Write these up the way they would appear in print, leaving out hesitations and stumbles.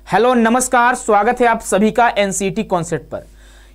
Hello नमस्कार, स्वागत है आप सभी का एनसीईटी कॉन्सेप्ट पर।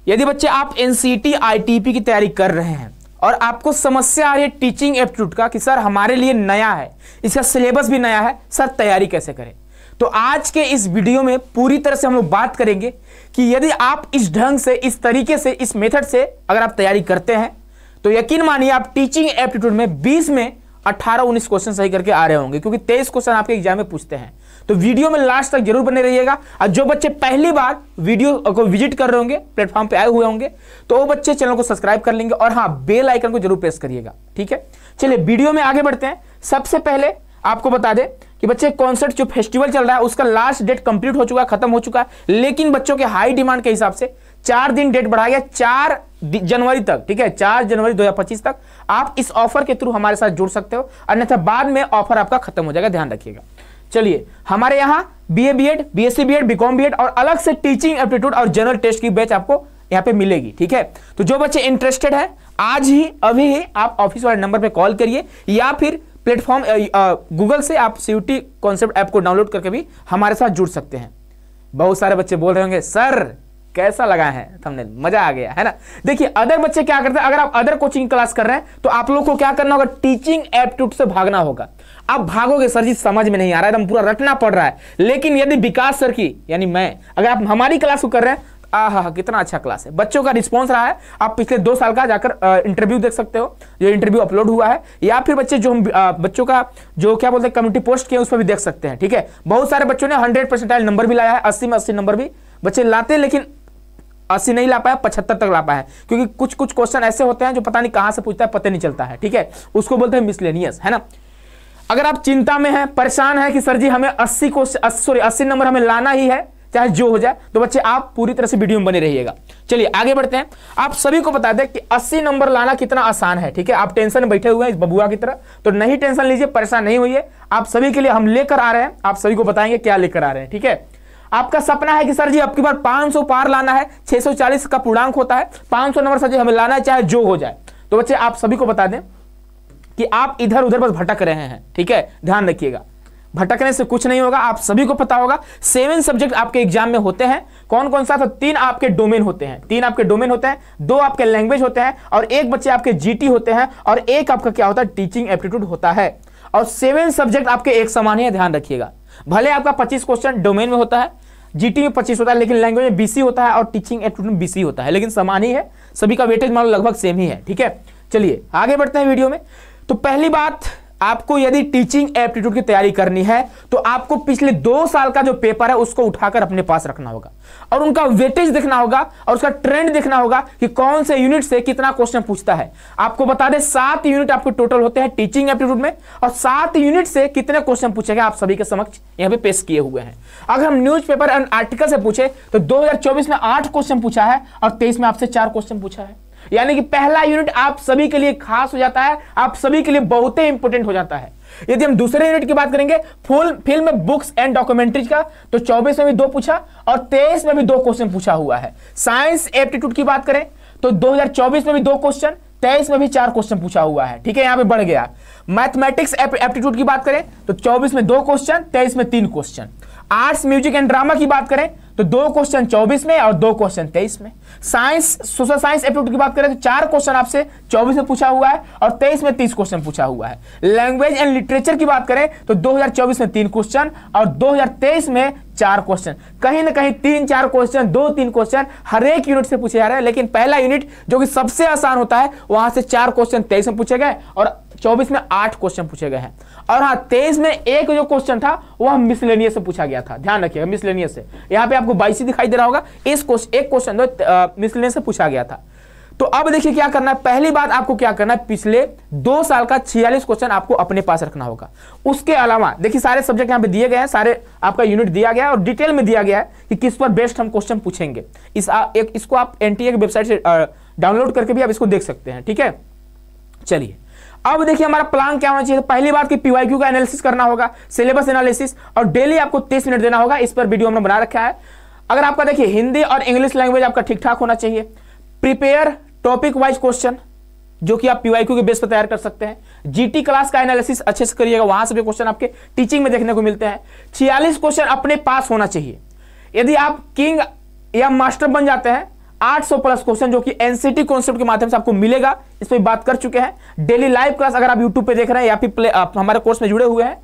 यदि बच्चे आप एनसीईटी आईटीपी की तैयारी कर रहे हैं और आपको समस्या आ रही है टीचिंग एप्टीट्यूड का कि सर हमारे लिए नया है, इसका सिलेबस भी नया है, सर तैयारी कैसे करें, तो आज के इस वीडियो में पूरी तरह से हम लोग बात करेंगे कि यदि आप इस ढंग से, इस तरीके से, इस मेथड से अगर आप तैयारी करते हैं तो यकीन मानिए आप टीचिंग एप्टीट्यूड में 20 में 18-19 क्वेश्चन सही करके आ रहे होंगे, क्योंकि 23 क्वेश्चन आपके एग्जाम में पूछते हैं। तो वीडियो में लास्ट तक जरूर बने रहिएगा। और जो बच्चे पहली बार वीडियो को विजिट कर रहे होंगे, प्लेटफॉर्म पे आए हुए होंगे, तो वो बच्चे चैनल को सब्सक्राइब कर लेंगे और हाँ, बेल आइकन को जरूर प्रेस करिएगा। ठीक है, चलिए वीडियो में आगे बढ़ते हैं। सबसे पहले आपको बता दें कि बच्चे कॉन्सर्ट जो फेस्टिवल चल रहा है उसका लास्ट डेट कंप्लीट हो चुका है, खत्म हो चुका है, लेकिन बच्चों के हाई डिमांड के हिसाब से 4 दिन डेट बढ़ाया गया, 4 जनवरी तक। ठीक है, 4 जनवरी 2025 तक आप इस ऑफर के थ्रू हमारे साथ जुड़ सकते हो, अन्यथा बाद में ऑफर आपका खत्म हो जाएगा, ध्यान रखिएगा। चलिए, हमारे यहाँ BA BEd, BSc BEd, BCom BEd और अलग से टीचिंग एप्टीट्यूड और जनरल टेस्ट की बैच आपको यहाँ पे मिलेगी। ठीक है, तो जो बच्चे इंटरेस्टेड है आज ही, अभी ही आप ऑफिस वाले नंबर पे कॉल करिए या फिर प्लेटफॉर्म गूगल से आप सीयूटी कॉन्सेप्ट ऐप को डाउनलोड करके भी हमारे साथ जुड़ सकते हैं। बहुत सारे बच्चे बोल रहे होंगे सर कैसा लगा है थंबनेल, मजा आ गया है ना। देखिए, अदर बच्चे क्या करते हैं, अगर आप अदर कोचिंग क्लास कर रहे हैं तो आप लोग को क्या करना होगा, टीचिंग एप्टीट्यूड से भागना होगा। आप भागोगे सर जी समझ में नहीं आ रहा है, एकदम पूरा रटना पड़ रहा है, लेकिन यदि विकास सर की यानी मैं, अगर आप हमारी क्लास को कर रहे हैं, आहा कितना अच्छा क्लास है, बच्चों का रिस्पांस रहा है। आप पिछले 2 साल का जाकर इंटरव्यू देख सकते हो, जो इंटरव्यू अपलोड हुआ है, या फिर बच्चे जो हम बच्चों का जो क्या बोलते हैं कम्युनिटी पोस्ट किए उस पर भी देख सकते हैं। ठीक है, बहुत सारे बच्चों ने 100% नंबर भी लाया है, 80 में 80 नंबर भी बच्चे लाते, लेकिन 80 नहीं ला पाया, 75 तक ला पाया है, क्योंकि कुछ कुछ क्वेश्चन ऐसे होते हैं जो पता नहीं कहां से पूछता है, पता नहीं चलता है। ठीक है, उसको बोलते हैं मिसलेनियस, है ना। अगर आप चिंता में हैं, परेशान है कि सर जी हमें 80 नंबर हमें लाना ही है चाहे जो हो जाए, तो बच्चे आप पूरी तरह से वीडियो में बने रहिएगा। चलिए आगे बढ़ते हैं। आप सभी को बता दें कि 80 नंबर लाना कितना आसान है। ठीक है, आप टेंशन में बैठे हुए हैं इस बबुआ की तरह, तो नहीं टेंशन लीजिए, परेशान नहीं होइए। आप सभी के लिए हम लेकर आ रहे हैं, आप सभी को बताएंगे क्या लेकर आ रहे हैं। ठीक है, आपका सपना है कि सर जी अब की बार 500 पार लाना है, 640 का पूर्णांक होता है, 500 नंबर सर जी हमें लाना है चाहे जो हो जाए, तो बच्चे आप सभी को बता दें कि आप इधर उधर बस भटक रहे हैं। ठीक है, ध्यान रखिएगा, भटकने से कुछ नहीं होगा। आप सभी को पता होगा 7 सब्जेक्ट आपके एग्जाम में होते हैं। कौन कौन सा? तो 3 आपके डोमेन होते हैं, 3 आपके डोमेन होते हैं, 2 आपके लैंग्वेज होते हैं और 1 बच्चे आपके जीटी होते हैं और 1 आपका क्या होता है, टीचिंग एप्टीट्यूड होता है। और 7 सब्जेक्ट आपके एक समान ही है, ध्यान रखिएगा। भले आपका 25 क्वेश्चन डोमेन में होता है, जीटी में 25 होता है, लेकिन लैंग्वेज में 20 होता है और टीचिंग एप्टीट्यूड में 20 होता है, लेकिन समान ही है, सभी का वेटेज मान लो लगभग सेम ही है। ठीक है, चलिए आगे बढ़ते हैं वीडियो में। तो पहली बात, आपको यदि टीचिंग एप्टीट्यूड की तैयारी करनी है तो आपको पिछले 2 साल का जो पेपर है उसको उठाकर अपने पास रखना होगा और उनका वेटेज देखना होगा और उसका ट्रेंड देखना होगा कि कौन से यूनिट से कितना क्वेश्चन पूछता है। आपको बता दें 7 यूनिट आपके टोटल होते हैं टीचिंग एप्टीट्यूड में, और 7 यूनिट से कितने क्वेश्चन पूछेगा आप सभी के समक्ष यहां पे पेश किए हुए हैं। अगर हम न्यूज़पेपर एंड आर्टिकल से पूछे तो 2024 में 8 क्वेश्चन पूछा है और 23 में आपसे 4 क्वेश्चन पूछा है, यानी कि पहला यूनिट आप सभी के लिए खास हो जाता है, आप सभी के लिए बहुत ही इंपॉर्टेंट हो जाता है। यदि हम दूसरे यूनिट की बात करेंगे, full film books and documentaries का, तो 24 में भी 2 पूछा और 23 में भी 2 क्वेश्चन पूछा हुआ है। साइंस एप्टीट्यूड की बात करें तो 2024 में भी 2 क्वेश्चन, 23 में भी 4 क्वेश्चन पूछा हुआ है। ठीक है, यहां पे बढ़ गया। मैथमेटिक्स एप्टीट्यूड की बात करें तो 24 में 2 क्वेश्चन, 23 में 3 question. Arts music and drama की बात करें तो 2 क्वेश्चन 24 में और 2 क्वेश्चन 23 में। साइंस सोशल साइंस एप्टीट्यूड की बात करें तो 4 क्वेश्चन आपसे 24 में पूछा हुआ है और 23 में 30 क्वेश्चन पूछा हुआ है। लैंग्वेज एंड लिटरेचर की बात करें तो 2024 में 3 क्वेश्चन और 2023 में 4 क्वेश्चन। कहीं ना कहीं 3-4 क्वेश्चन, 2-3 क्वेश्चन हर एक यूनिट से पूछे जा रहे हैं, लेकिन पहला यूनिट जो कि सबसे आसान होता है वहां से 4 क्वेश्चन 23 में पूछे गए और 24 में 8 क्वेश्चन पूछे गए हैं। और हाँ, 23 में एक जो क्वेश्चन था वह मिसलेनियस से पूछा गया था, ध्यान रखिएगा, मिसलेनियस से। यहाँ पे आपको 22 दिखाई दे रहा होगा, एक क्वेश्चन मिसलेनियस से पूछा गया था। तो अब देखिए क्या करना है। पहली बात आपको क्या करना है, पिछले 2 साल का 46 क्वेश्चन आपको अपने पास रखना होगा। उसके अलावा देखिए सारे सब्जेक्ट यहाँ पे दिए गए हैं, सारे आपका यूनिट दिया गया है और डिटेल में दिया गया है कि किस पर बेस्ट हम क्वेश्चन पूछेंगे। इसको आप एनटीए की वेबसाइट से डाउनलोड करके भी आप इसको देख सकते हैं। ठीक है, चलिए अब देखिए हमारा प्लान क्या होना चाहिए। पहली बात कि पीवाईक्यू का एनालिसिस करना होगा, सिलेबस एनालिसिस, और डेली आपको 30 मिनट देना होगा। इस पर वीडियो हमने बना रखा है। अगर आपका देखिए हिंदी और इंग्लिश लैंग्वेज आपका ठीक ठाक होना चाहिए। प्रिपेयर टॉपिक वाइज क्वेश्चन, जो कि आप पीवाईक्यू के बेस पर तैयार कर सकते हैं। जीटी क्लास का एनालिसिस अच्छे से करिएगा, वहां से भी क्वेश्चन आपके टीचिंग में देखने को मिलते हैं। 46 क्वेश्चन अपने पास होना चाहिए। यदि आप किंग या मास्टर बन जाते हैं, 800 प्लस क्वेश्चन जो कि एनसीटी कॉन्सेप्ट के माध्यम से आपको मिलेगा, इस पर बात कर चुके हैं। डेली लाइव क्लास अगर आप यूट्यूब पे देख रहे हैं या फिर हमारे कोर्स में जुड़े हुए हैं,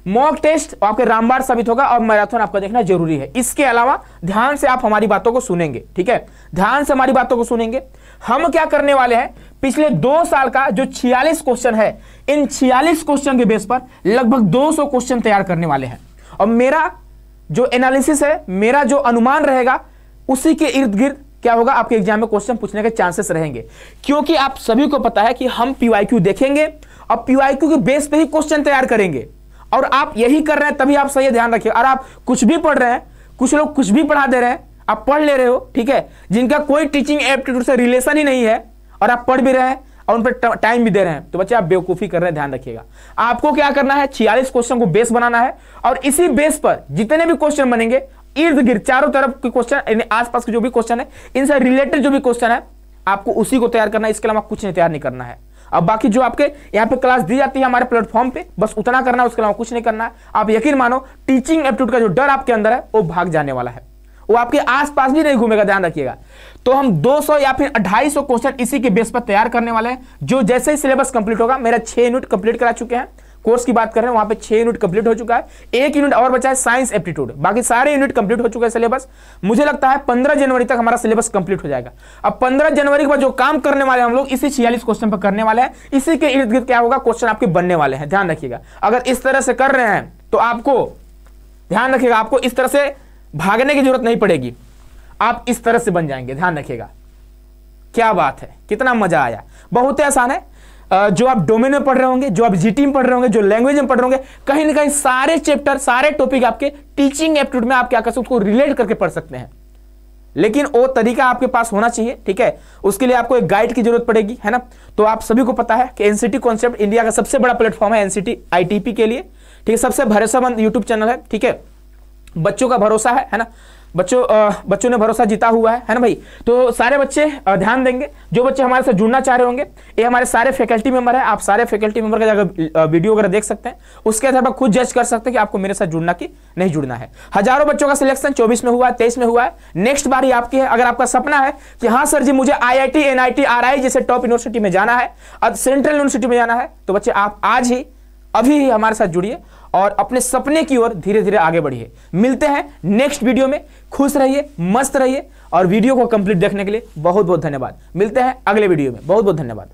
मॉक टेस्ट आपके रामबाण साबित होगा और मैराथन आपका देखना जरूरी है। इसके अलावा ध्यान से आप हमारी बातों को सुनेंगे, ठीक है, ध्यान से हमारी बातों को सुनेंगे। हम क्या करने वाले हैं, पिछले 2 साल का जो 46 क्वेश्चन है, इन 46 क्वेश्चन के बेस पर लगभग 200 क्वेश्चन तैयार करने वाले हैं। और मेरा जो एनालिसिस है, मेरा जो अनुमान रहेगा, उसी के इर्द गिर्द क्या होगा, आपके एग्जाम में क्वेश्चन पूछने के चांसेस रहेंगे। क्योंकि आप सभी को पता है कि हम पीवाईक्यू देखेंगे और पीवाईक्यू के बेस पे ही क्वेश्चन तैयार करेंगे। और आप यही कर रहे हैं, तभी आप सही ध्यान रखिए। और आप कुछ भी पढ़ रहे हैं, कुछ लोग कुछ भी पढ़ा दे रहे हैं, आप पढ़ ले रहे हो, ठीक है, जिनका कोई टीचिंग एप्टीट्यूड से रिलेशन ही नहीं है और आप पढ़ भी रहे हैं और उन पर टाइम भी दे रहे हैं, तो बच्चे आप बेवकूफी कर रहे हैं। ध्यान रखिएगा, आपको क्या करना है, 46 क्वेश्चन को बेस बनाना है और इसी बेस पर जितने भी क्वेश्चन बनेंगे, इर्द गिर्द चारों तरफ के क्वेश्चन, आसपास के जो भी क्वेश्चन है, इनसे रिलेटेड जो भी क्वेश्चन है, आपको उसी को तैयार करना है। इसके अलावा कुछ नहीं तैयार नहीं करना है। अब बाकी जो आपके यहाँ पे क्लास दी जाती है हमारे प्लेटफॉर्म पे, बस उतना करना है, उसके अलावा कुछ नहीं करना है। आप यकीन मानो, टीचिंग एप्टीट्यूड का जो डर आपके अंदर है वो भाग जाने वाला है, वो आपके आसपास भी नहीं घूमेगा। ध्यान रखिएगा। तो हम 200 या फिर 250 क्वेश्चन इसी के बेस पर तैयार करने वाले हैं। जो जैसे ही सिलेबस कंप्लीट होगा, मेरा 6 यूनिट कंप्लीट करा चुके हैं, कोर्स की बात कर रहे हैं, वहां पे 6 यूनिट कंप्लीट हो चुका है। 1 यूनिट और बचा है साइंस एप्टीट्यूड, बाकी सारे यूनिट कंप्लीट हो चुका है सिलेबस। मुझे लगता है 15 जनवरी तक हमारा सिलेबस कंप्लीट हो जाएगा। अब 15 जनवरी के बाद जो काम करने वाले हैं हम लोग, इसी 46 क्वेश्चन पर करने वाले हैं। इसी के इर्द गिर्द क्या होगा, क्वेश्चन आपके बनने वाले हैं। ध्यान रखिएगा, अगर इस तरह से कर रहे हैं तो आपको ध्यान रखिएगा, आपको इस तरह से भागने की जरूरत नहीं पड़ेगी, आप इस तरह से बन जाएंगे। ध्यान रखिएगा, क्या बात है, कितना मजा आया। बहुत ही आसान है। जो आप डोमेन में पढ़ रहे होंगे, जो आप जीटी में पढ़ रहे होंगे, जो लैंग्वेज में पढ़ रहे होंगे, कहीं ना कहीं सारे चैप्टर, सारे टॉपिक आपके टीचिंग एप्टीट्यूड में आप क्या कर सकते हो, उसको रिलेट करके पढ़ सकते हैं। लेकिन वो तरीका आपके पास होना चाहिए, ठीक है। उसके लिए आपको एक गाइड की जरूरत पड़ेगी, है ना। तो आप सभी को पता है कि एनसीटी कॉन्सेप्ट इंडिया का सबसे बड़ा प्लेटफॉर्म है एनसीटी आईटीपी के लिए, ठीक है। सबसे भरोसेमंद यूट्यूब चैनल है, ठीक है। बच्चों का भरोसा है ना। बच्चों ने भरोसा जीता हुआ है ना भाई। तो सारे बच्चे ध्यान देंगे, जो बच्चे हमारे साथ जुड़ना चाह रहे होंगे, ये हमारे सारे फैकल्टी मेंबर है। आप सारे फैकल्टी मेंबर का जाकर वीडियो वगैरह देख सकते हैं, उसके आधार पर खुद जज कर सकते हैं कि आपको मेरे साथ जुड़ना कि नहीं जुड़ना है। हजारों बच्चों का सिलेक्शन 24 में हुआ है, 23 में हुआ है। नेक्स्ट बारी आपकी है। अगर आपका सपना है कि हाँ सर जी मुझे IIT NIT RI जैसे टॉप यूनिवर्सिटी में जाना है, सेंट्रल यूनिवर्सिटी में जाना है, तो बच्चे आप आज ही अभी ही हमारे साथ जुड़िए और अपने सपने की ओर धीरे धीरे आगे बढ़िए। मिलते हैं नेक्स्ट वीडियो में। खुश रहिए, मस्त रहिए और वीडियो को कंप्लीट देखने के लिए बहुत बहुत धन्यवाद। मिलते हैं अगले वीडियो में। बहुत बहुत धन्यवाद।